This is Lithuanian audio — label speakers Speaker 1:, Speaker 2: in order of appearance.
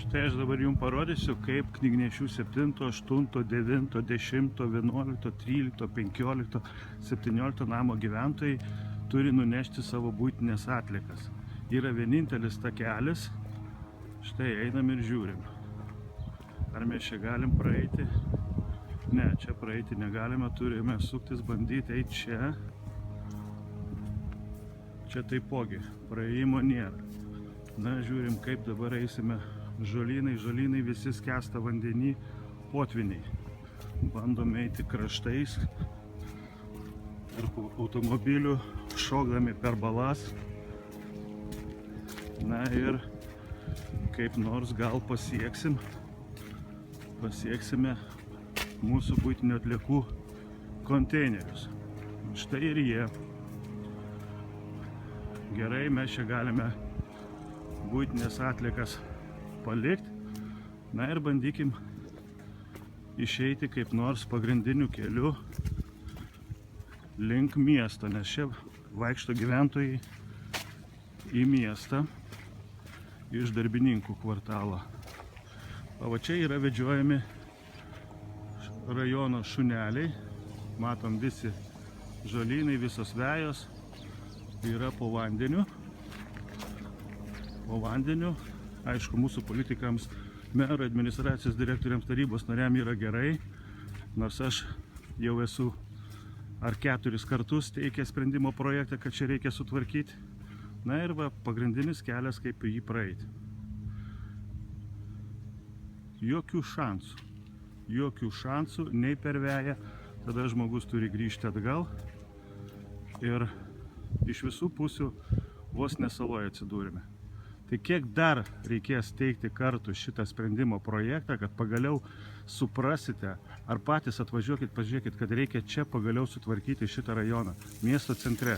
Speaker 1: Štai aš dabar jums parodysiu, kaip knygnešių 7, 8, 9, 10, 11, 13, 15, 17 namo gyventojai turi nunešti savo būtinės atliekas. Yra vienintelis takelis, štai einam ir žiūrim. Ar mes čia galim praeiti? Ne, čia praeiti negalime, turime suktis, bandyti eiti čia. Čia taipogi, praėjimo nėra. Na, žiūrim, kaip dabar eisime. Žolynai visi skęsta vandenį, potviniai. Bandom eiti kraštais, tarp automobilių, šokdami per balas. Na ir kaip nors gal pasieksime mūsų buitinių atliekų konteinerius. Štai ir jie. Gerai, mes čia galime buitinės atliekas palikti. Na ir bandykim išeiti kaip nors pagrindiniu keliu link miesto, nes čia vaikšto gyventojai į miestą iš darbininkų kvartalo. O čia yra vedžiojami rajono šuneliai. Matom, visi žolynai, visos vejos yra po vandeniu. Aišku, mūsų politikams, merų, administracijos direktoriams, tarybos nariam yra gerai, nors aš jau esu ar 4 kartus teikęs sprendimo projektą, kad čia reikia sutvarkyti. Na ir va, pagrindinis kelias, kaip jį praeiti. Jokių šansų, nei per veją, tada žmogus turi grįžti atgal ir iš visų pusių vos ne saloje atsidūrime. Tai kiek dar reikės teikti kartų šitą sprendimo projektą, kad pagaliau suprasite, ar patys atvažiuokit, pažiūrėkit, kad reikia čia pagaliau sutvarkyti šitą rajoną, miesto centre.